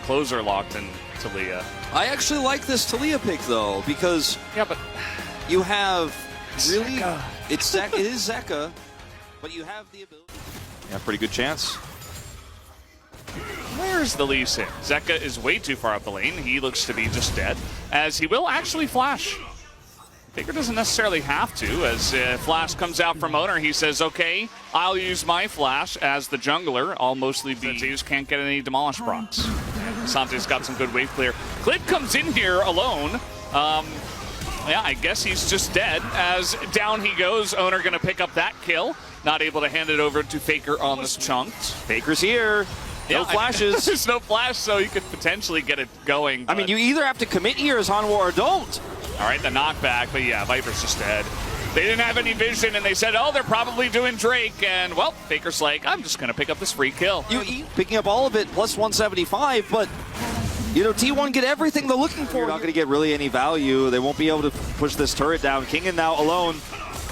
closer locked in Taliyah. I actually like this Taliyah pick though, because Yeah, but you have really Zeka. it is Zeka, but you have the ability. Yeah, pretty good chance. Where's the Lee Sin? Zeka is way too far up the lane. He looks to be just dead, as he will actually flash. Faker doesn't necessarily have to, as Flash comes out from Owner. He says, okay, I'll use my Flash as the jungler. I'll mostly be... Zeus can't get any Demolish procs. Sante's got some good wave clear. Clid comes in here alone. Yeah, I guess he's just dead, as down he goes. Owner gonna pick up that kill. Not able to hand it over to Faker on this chunk. Faker's here. No flashes. There's no flash, so you could potentially get it going. I mean, you either have to commit here as Hanwha or don't. All right, the knockback, but yeah, Viper's just dead. They didn't have any vision, and they said, oh, they're probably doing Drake, and, well, Faker's like, I'm just going to pick up this free kill. Picking up all of it, plus 175, but, you know, T1 get everything they're looking for. You're not going to get really any value. They won't be able to push this turret down. Kingen now alone.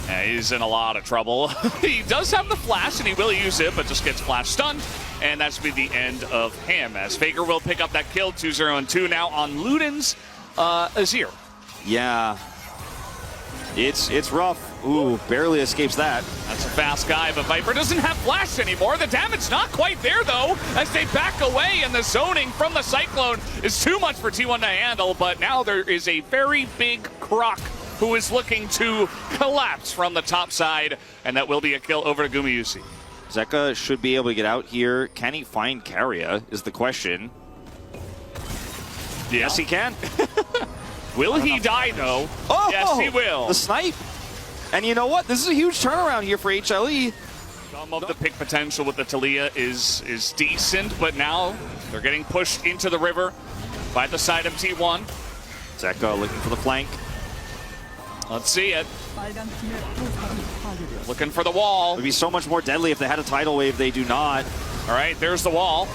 Yeah, he's in a lot of trouble. He does have the flash, and he will use it, but just gets flash stunned, and that should be the end of him, as Faker will pick up that kill, 2-0-2 now on Luden's Azir. Yeah, it's rough. Ooh, barely escapes that. That's a fast guy, but Viper doesn't have flash anymore. The damage not quite there, though, as they back away, and the zoning from the Cyclone is too much for T1 to handle, but now there is a very big Croc who is looking to collapse from the top side, and that will be a kill over to Gumayusi. Zeka should be able to get out here. Can he find Carrier is the question. Yeah. Yes, he can. Will he die, though? Oh, yes, he will. The snipe. And you know what? This is a huge turnaround here for HLE. Some of the pick potential with the Taliyah is decent, but now they're getting pushed into the river by the side of T1. Zeka looking for the flank. Let's see it. Looking for the wall. It would be so much more deadly if they had a tidal wave. They do not. All right, there's the wall.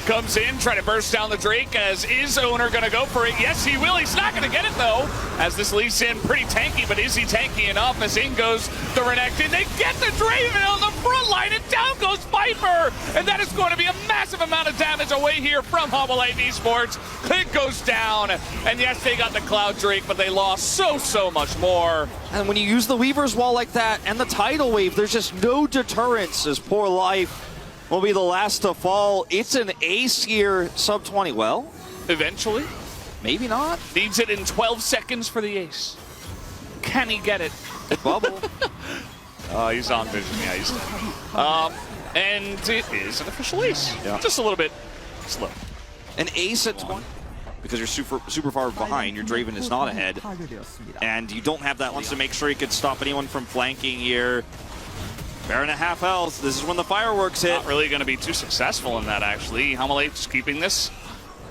Comes in, trying to burst down the Drake, as is Owner going to go for it. Yes, he will. He's not going to get it, though, as this Lee Sin pretty tanky, but is he tanky enough? As in goes the Renekton. They get the Draven on the front line, and down goes Viper. And that is going to be a massive amount of damage away here from W8D4. Esports. Clid goes down, and yes, they got the Cloud Drake, but they lost so much more. And when you use the Weaver's Wall like that and the tidal wave, there's just no deterrence, as poor life will be the last to fall. It's an ace here, sub 20. Well, eventually, maybe not. Needs it in 12 seconds for the ace. Can he get it? Bubble. He's on vision. Yeah, he's and it is an official ace. Yeah. Just a little bit slow. An ace at 20. Because you're super far behind, your Draven is not ahead. And you don't have that one to make sure you could stop anyone from flanking here. Baron at half health. This is when the fireworks hit. Not really going to be too successful in that, actually. Hanwha just keeping this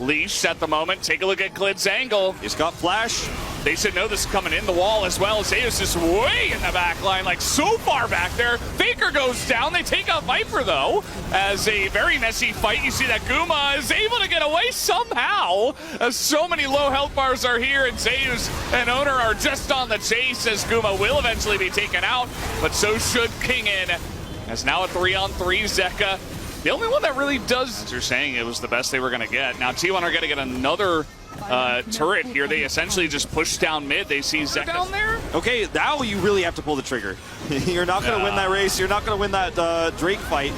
leash at the moment. Take a look at Clid's angle. He's got flash. They should know this is coming in the wall as well. Zeus is way in the back line, like so far back there. Faker goes down. They take out Viper, though, as a very messy fight. You see that Guma is able to get away somehow, as so many low health bars are here, and Zeus and Owner are just on the chase, as Guma will eventually be taken out, but so should Kingen, as now a 3-on-3 Zeka. The only one that really does, as you're saying, it was the best they were going to get. Now T1 are going to get another turret here. They essentially just push down mid. They see Zeka down there. Okay, now you really have to pull the trigger. You're not going to win that race. You're not going to win that Drake fight.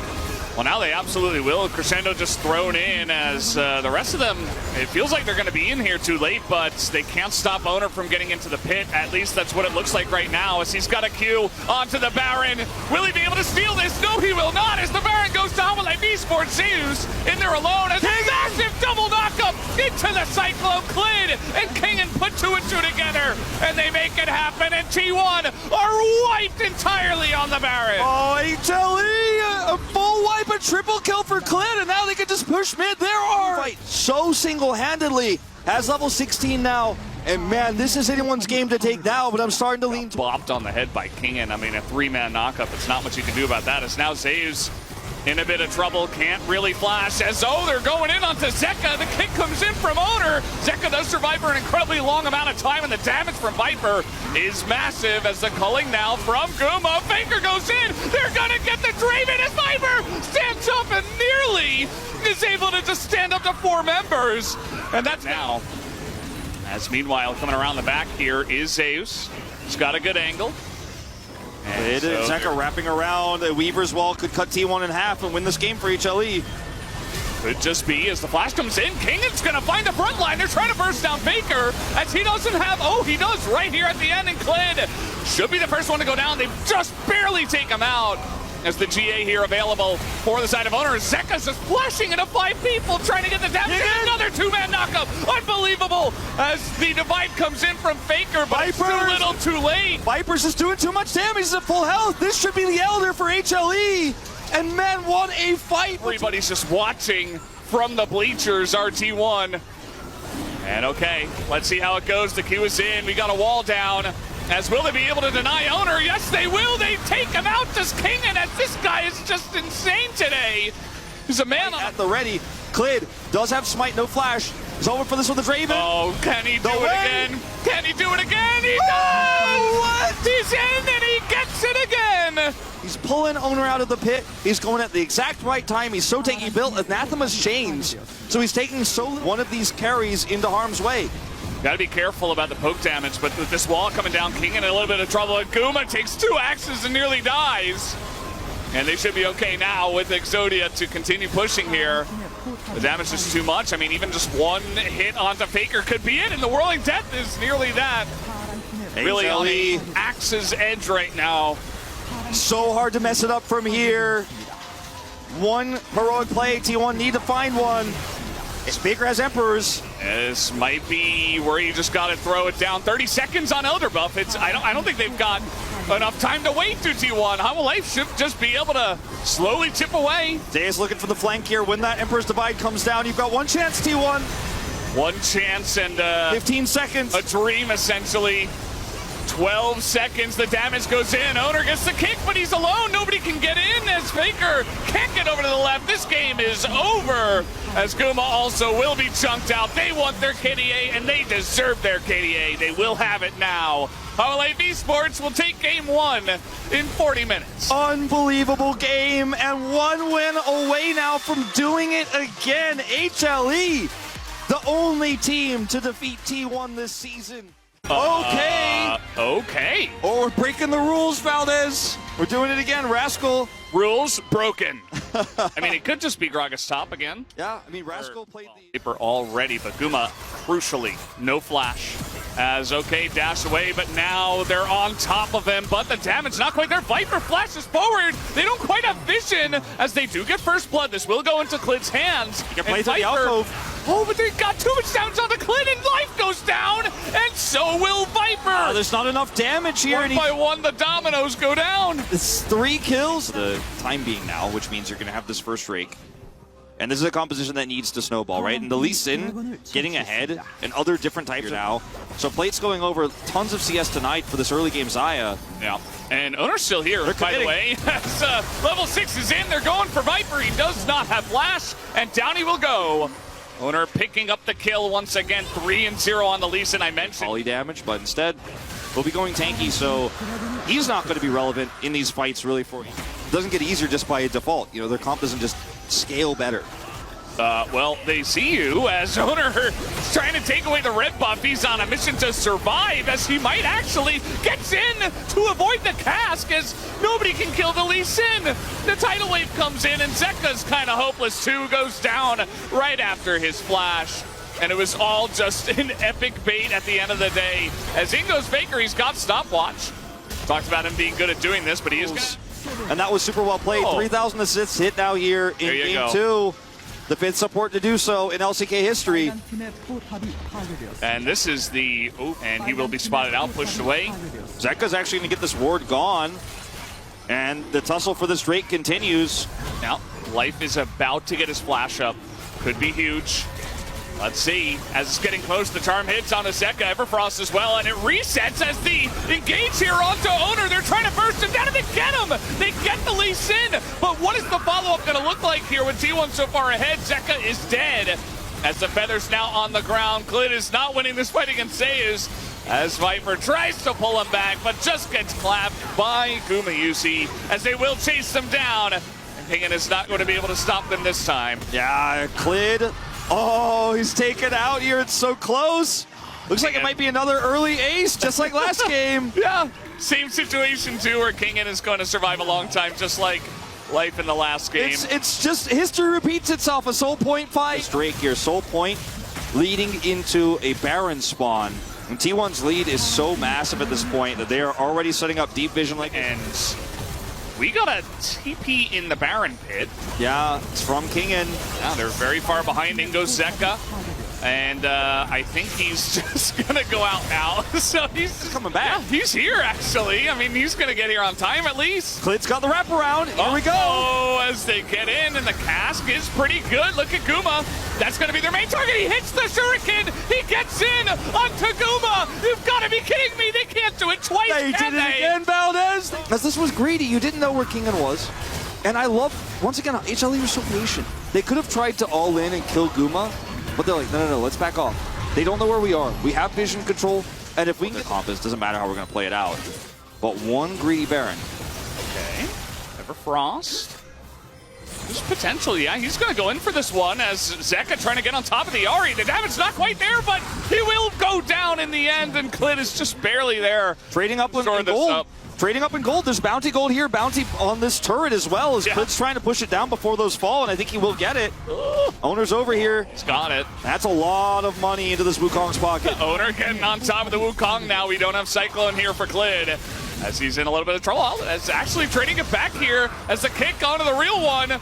Well, now they absolutely will. Crescendo just thrown in, as the rest of them, it feels like they're going to be in here too late, but they can't stop Owner from getting into the pit. At least that's what it looks like right now, as he's got a Q onto the Baron. Will he be able to steal this? No, he will not, as the Baron goes down with like Esports. Zeus in there alone, as a massive double knockup into the Cyclone. Clid and Kingen put 2 and 2 together, and they make it happen, and T1 are wiped entirely on the Baron. Oh, HLE, a full wipe, a triple kill for Clid, and now they can just push mid. There are fight so single-handedly, has level 16 now, and man, this is anyone's game to take now, but I'm starting to lean. Bopped on the head by Kingen. I mean, a 3-man knockup, it's not much you can do about that. It's now Zeus in a bit of trouble, can't really flash as they're going in onto Zeka. The kick comes in from Owner. Zeka does survive for an incredibly long amount of time, and the damage from Viper is massive as the culling now from Guma. Faker goes in. They're gonna get the Draven as Viper stands up and nearly is able to just stand up to 4 members. And that's now. As meanwhile, coming around the back here is Zeus. He's got a good angle. It is Zeka wrapping around. A Weaver's Wall could cut T1 in half and win this game for HLE. Could just be as the flash comes in. Kingan's gonna find the front line. They're trying to burst down Faker as he doesn't have. Oh, he does right here at the end. And Clid should be the first one to go down. They just barely take him out. As the GA here available for the side of Owner. Zeka's just flashing into 5 people trying to get the damage. Another 2-man knockup. Unbelievable as the divide comes in from Faker, but it's too little too late. Viper's just doing too much damage. He's at full health. This should be the Elder for HLE. And men won a fight. Everybody's just watching from the bleachers, RT1. And okay, let's see how it goes. The Q is in. We got a wall down. As will they be able to deny Owner? Yes, they will. They take him out. Just Kingan, as this guy is just insane today. He's a man at the ready. Clid does have smite, no flash. He's over for this with the Draven. Oh, can he do it again? Can he do it again? He does! What? He's in and he gets it again. He's pulling Owner out of the pit. He's going at the exact right time. He's so taking. He built Anathema's chains. So he's taking one of these carries into harm's way. Got to be careful about the poke damage, but with this wall coming down, King in a little bit of trouble. And Guma takes 2 axes and nearly dies. And they should be okay now with Exodia to continue pushing here. The damage is too much. I mean, even just 1 hit onto Faker could be it, and the Whirling Death is nearly that. Really on the axe's edge right now. So hard to mess it up from here. 1 heroic play, T1 need to find one. Faker has Emperors. This might be where you just got to throw it down. 30 seconds on Elder Buff. I don't think they've got enough time to wait through T1. Hanwha Life should just be able to slowly chip away. Day looking for the flank here. When that Emperor's Divide comes down, you've got 1 chance, T1. 1 chance and 15 seconds. A dream, essentially. 12 seconds, the damage goes in. Owner gets the kick, but he's alone. Nobody can get in as Faker can't get over to the left. This game is over as Guma also will be chunked out. They want their KDA, and they deserve their KDA. They will have it now. Hanwha Life Esports will take game 1 in 40 minutes. Unbelievable game, and 1 win away now from doing it again. HLE, the only team to defeat T1 this season. Okay. Okay. Oh, we're breaking the rules, Valdez. We're doing it again, Rascal. Rules broken. I mean, it could just be Gragas top again. Yeah, I mean, Rascal played the... Paper already, but Guma, crucially, no flash. As okay, dash away, but now they're on top of him, but the damage not quite there. Viper flashes forward. They don't quite have vision as they do get first blood. This will go into Clid's hands. You can play through the alcove. Oh, but they got too much damage on the Clid, and life goes down, and so will Viper. There's not enough damage here. 1 by 1, the dominoes go down. It's 3 kills. The time being now, which means you're going to have this first rake. And this is a composition that needs to snowball, right? And the Lee Sin getting ahead and other different types now. So Plate's going over tons of CS tonight for this early game Xayah. Yeah, and Owner's still here, by the way. As, level 6 is in, they're going for Viper. He does not have flash, and down he will go. Owner picking up the kill once again, 3-0 on the Lee Sin I mentioned. Volley damage, but instead will be going tanky, so he's not going to be relevant in these fights really for you. It doesn't get easier just by default. You know, their comp doesn't just scale better. Well, they see you as Owner trying to take away the red buff. He's on a mission to survive as he might actually gets in to avoid the cask as nobody can kill the Lee Sin. The tidal wave comes in and Zeka's kind of hopeless too, goes down right after his flash. And it was all just an epic bait at the end of the day. As in goes Faker, he's got stopwatch. Talked about him being good at doing this, but he is good. And that was super well played. 3,000 assists hit now here in game 2. The 5th support to do so in LCK history. And this is the, and he will be spotted out, pushed away. Zeka's actually going to get this ward gone. And the tussle for this Drake continues. Now, Life is about to get his flash up. Could be huge. Let's see, as it's getting close, the charm hits on Zeka, Everfrost as well, and it resets as the engage here onto Owner. They're trying to burst him down and they get him! They get the Lee Sin, but what is the follow-up going to look like here with T1 so far ahead? Zeka is dead, as the Feathers now on the ground. Clid is not winning this fight against Zeus, as Viper tries to pull him back, but just gets clapped by Gumayusi, as they will chase them down, and Pingen is not going to be able to stop them this time. Yeah, Clid. Oh, he's taken out here. It's so close. Looks like it might be another early ace, just like last game. Yeah, same situation too, where Kingen is going to survive a long time, just like life in the last game. It's just history repeats itself. A soul point fight. Drake here, soul point leading into a Baron spawn. And T1's lead is so massive at this point that they are already setting up deep vision like. And we got a TP in the Baron pit. Yeah, it's from Kingen. Yeah, they're very far behind. In goes Zeka. And I think he's just going to go out now. So he's coming back. Yeah, he's here, actually. I mean, he's going to get here on time, at least. Clid's got the wraparound. Here we go. Oh, as they get in, and the cask is pretty good. Look at Guma. That's going to be their main target. He hits the shuriken. He gets in onto Guma. You've got to be kidding me. They can't do it twice, They did it again, Valdez. As this was greedy, you didn't know where Kingen was. And I love, once again, HLE was so patient. They could have tried to all in and kill Guma, but they're like, no, let's back off. They don't know where we are. We have vision control, and if we can get compass, doesn't matter how we're going to play it out. But one greedy Baron. Okay, Everfrost. There's potential, yeah. He's going to go in for this one as Zeka trying to get on top of the Ahri. The damage not quite there, but he will go down in the end, and Clid is just barely there. Trading up in gold. Trading up in gold. There's bounty gold here. Bounty on this turret as well. As Clid's trying to push it down before those fall, and I think he will get it. Owner's over here. He's got it. That's a lot of money into this Wukong's pocket. Owner getting on top of the Wukong now. We don't have Cyclone here for Clid, as he's in a little bit of trouble. That's actually trading it back here as the kick onto the real one,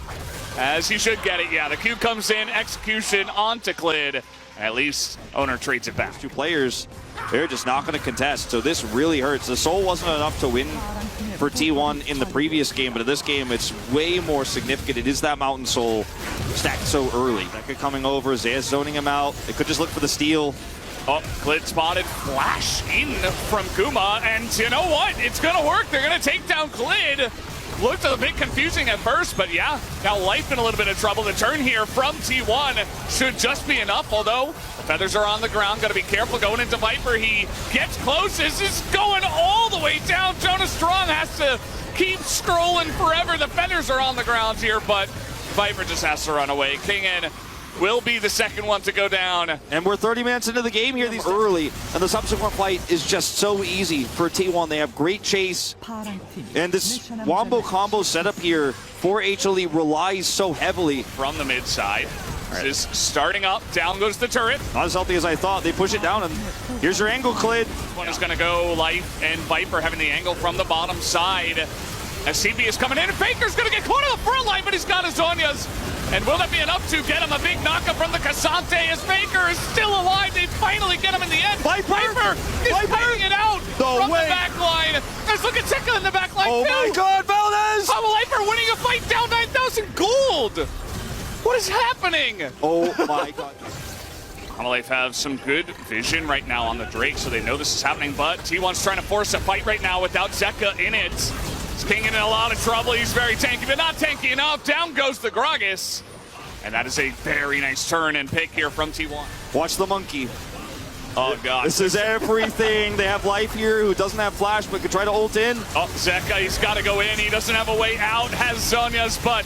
as he should get it. Yeah, the Q comes in, execution onto Clid. At least Owner trades it back. Two players, they're just not going to contest, so this really hurts. The soul wasn't enough to win for T1 in the previous game, but in this game it's way more significant. It is that Mountain Soul stacked so early. Becca coming over, Zeus zoning him out. They could just look for the steal. Oh, Clid spotted, flash in from Guma, and you know what? It's going to work. They're going to take down Clid. Looked a bit confusing at first, but yeah, now life in a little bit of trouble. The turn here from T1 should just be enough, although the Feathers are on the ground. Got to be careful going into Viper. He gets close. This is going all the way down. Jonas Strong has to keep scrolling forever. The Feathers are on the ground here, but Viper just has to run away. Kingen will be the second one to go down. And we're 30 minutes into the game here, these early, and the subsequent fight is just so easy for T1. They have great chase, and this wombo combo setup here for HLE relies so heavily from the mid side. This is starting up, down goes the turret. Not as healthy as I thought. They push it down, and here's your angle, Clid. One is going to go Life, and Viper having the angle from the bottom side. As CB is coming in, and Faker's going to get caught on the front line, but he's got his Zonias. And will that be enough to get him a big knockup from the Cassante as Faker is still alive? They finally get him in the end. Viper is fighting it out from the back line. Let's look at Zeka in the back line, too. My God, Valdez! How will Viper winning a fight down 9,000 gold? What is happening? Oh my God. Life have some good vision right now on the Drake, so they know this is happening, but T1's trying to force a fight right now without Zeka in it. King in a lot of trouble. He's very tanky, but not tanky enough. Down goes the Gragas. And that is a very nice turn and pick here from T1. Watch the monkey. Oh, God. This is everything. They have Life here who doesn't have flash, but could try to ult in. Oh, Zeka, he's got to go in. He doesn't have a way out. Has Zonia's, but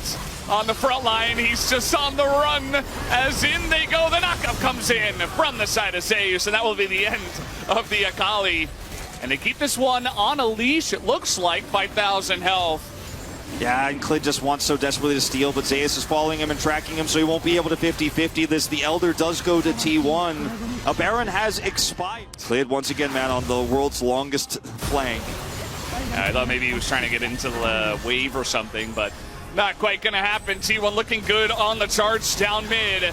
on the front line, he's just on the run. As in they go. The knockup comes in from the side of Zeus, and that will be the end of the Akali. And they keep this one on a leash, it looks like, 5,000 health. Yeah, and Clid just wants so desperately to steal, but Zeus is following him and tracking him, so he won't be able to 50-50 this. The Elder does go to T1. A Baron has expired. Clid, once again, man, on the world's longest flank. I thought maybe he was trying to get into the wave or something, but not quite going to happen. T1 looking good on the charge down mid.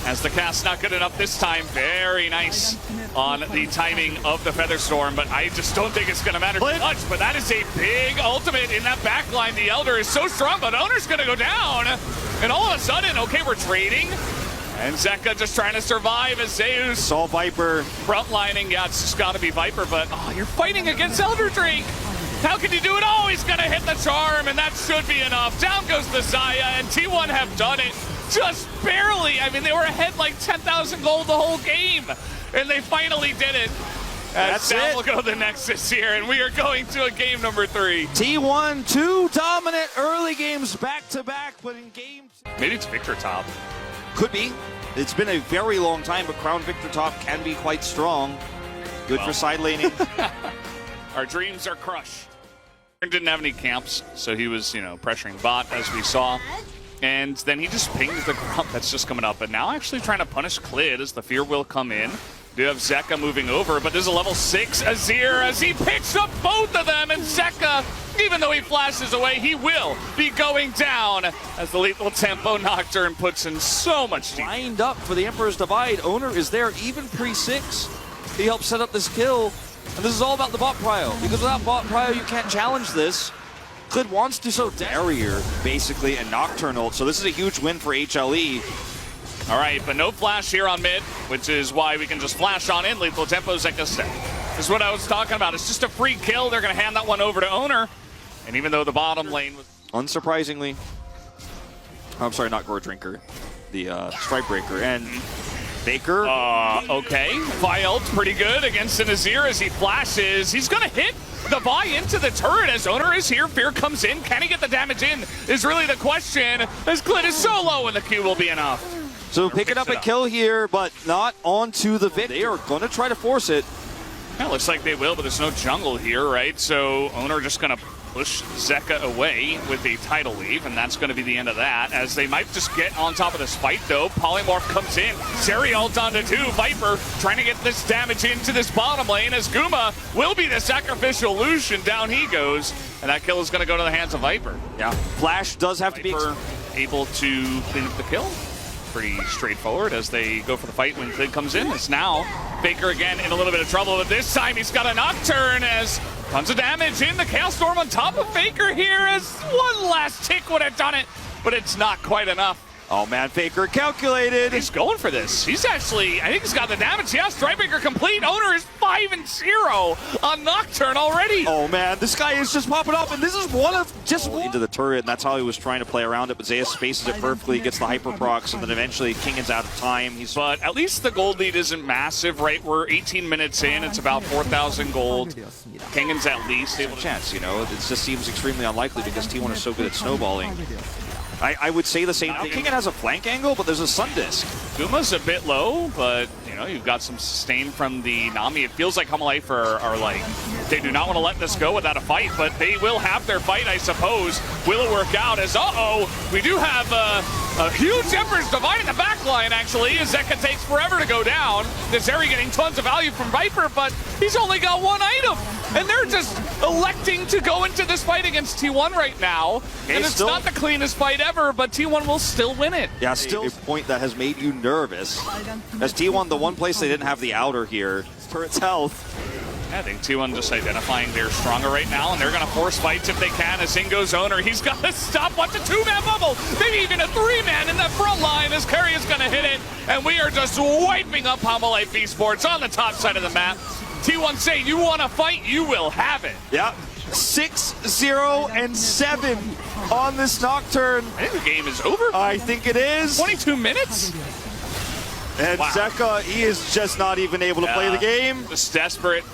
As the cast not good enough this time. Very nice on the timing of the Featherstorm, but I just don't think it's going to matter too much. But that is a big ultimate in that backline. The Elder is so strong, but Owner's going to go down. And all of a sudden, okay, we're trading. And Zeka just trying to survive as Zeus Saw Viper. frontlining. Yeah, it's just got to be Viper, but you're fighting against Elder Drake. How can you do it? Oh, he's going to hit the charm, and that should be enough. Down goes the Zaya, and T1 have done it just barely. I mean, they were ahead like 10,000 gold the whole game, and they finally did it. That's down it. will go the Nexus here, and we are going to a game number 3. T1, 2 dominant early games back-to-back, but in games... Maybe it's Victor top. Could be. It's been a very long time, but Crown Victor top can be quite strong. Good for side laning. Our dreams are crushed. Didn't have any camps, so he was, pressuring bot, as we saw. And then he just pinged the Grump that's just coming up. But now actually trying to punish Klid as the fear will come in. Do have Zeka moving over, but there's a level 6 Azir as he picks up both of them. And Zeka, even though he flashes away, he will be going down as the lethal tempo Nocturne puts in so much deep. Lined up for the Emperor's Divide. Owner is there even pre-6. He helped set up this kill. And this is all about the bot prio, because without bot prio, you can't challenge this. Klid wants to so barrier, basically, and Nocturnal, so this is a huge win for HLE. All right, but no flash here on mid, which is why we can just flash on in. Lethal tempo, Zeka step. This is what I was talking about. It's just a free kill. They're going to hand that one over to Owner. And even though the bottom lane was... Unsurprisingly, I'm sorry, not Gore Drinker, the Strike Breaker, and Baker. Okay. Violt's pretty good against an Azir as he flashes. He's going to hit the buy into the turret as Owner is here. Fear comes in. Can he get the damage in is really the question, as Klid is so low and the Q will be enough. So picking up a kill here, but not onto the Vic. They are going to try to force it. Yeah, looks like they will, but there's no jungle here, right? So Owner just going to push Zeka away with the tidal leave, and that's going to be the end of that, as they might just get on top of this fight, though. Polymorph comes in. Zeri ult onto 2. Viper trying to get this damage into this bottom lane, as Guma will be the sacrificial Lucian. Down he goes, and that kill is going to go to the hands of Viper. Yeah, Flash does have Viper to be able to clean up the kill. Pretty straightforward as they go for the fight when Klid comes in. It's now Baker again in a little bit of trouble, but this time he's got a Nocturne as tons of damage in. The Chaos Storm on top of Faker here as one last tick would have done it, but it's not quite enough. Oh man, Faker calculated. He's going for this. He's actually, I think he's got the damage. Yeah, Strikebreaker complete. Owner is 5-0 on Nocturne already. Oh man, this guy is just popping up, and this is one of just into the turret, and that's how he was trying to play around it, but Zeus spaces it perfectly, gets the hyper procs, and then eventually Kingan's out of time. But at least the gold lead isn't massive, right? We're 18 minutes in. It's about 4,000 gold. Kingan's at least able to chance, it just seems extremely unlikely because T1 is so good at snowballing. I would say the same thing. Kingan has a flank angle, but there's a Sun Disc. Guma's a bit low, but you've got some sustain from the Nami. It feels like Humalife are like, they do not want to let this go without a fight, but they will have their fight, I suppose. Will it work out as, we do have a huge Emperor's Divide in the back line, actually, as Zeka takes forever to go down. Zeri getting tons of value from Viper, but he's only got one item. And they're just electing to go into this fight against T1 right now. And it's not the cleanest fight ever, but T1 will still win it. Yeah, still a point that has made you nervous. As T1, the one place they didn't have the outer here, turret's health. I think T1 just identifying they're stronger right now, and they're going to force fights if they can. As in goes Owner, he's got to stop. Watch a 2-man bubble. Maybe even a 3-man in the front line as Curry is going to hit it. And we are just wiping up Hanwha Esports on the top side of the map. T1 say, you want to fight, you will have it. Yeah, 6-0-7 on this Nocturne. I think the game is over. I think it is. 22 minutes? And wow. Zeka, he is just not even able to play the game. Just desperate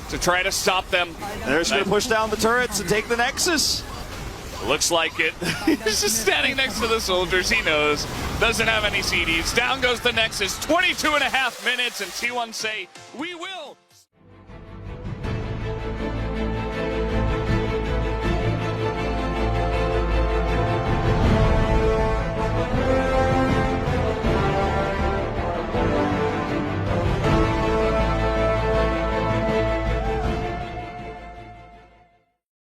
to try to stop them. They're just going to push down the turrets and take the Nexus. Looks like it. He's just standing next to the soldiers. He knows. Doesn't have any CDs. Down goes the Nexus. 22.5 minutes, and T1 say, we will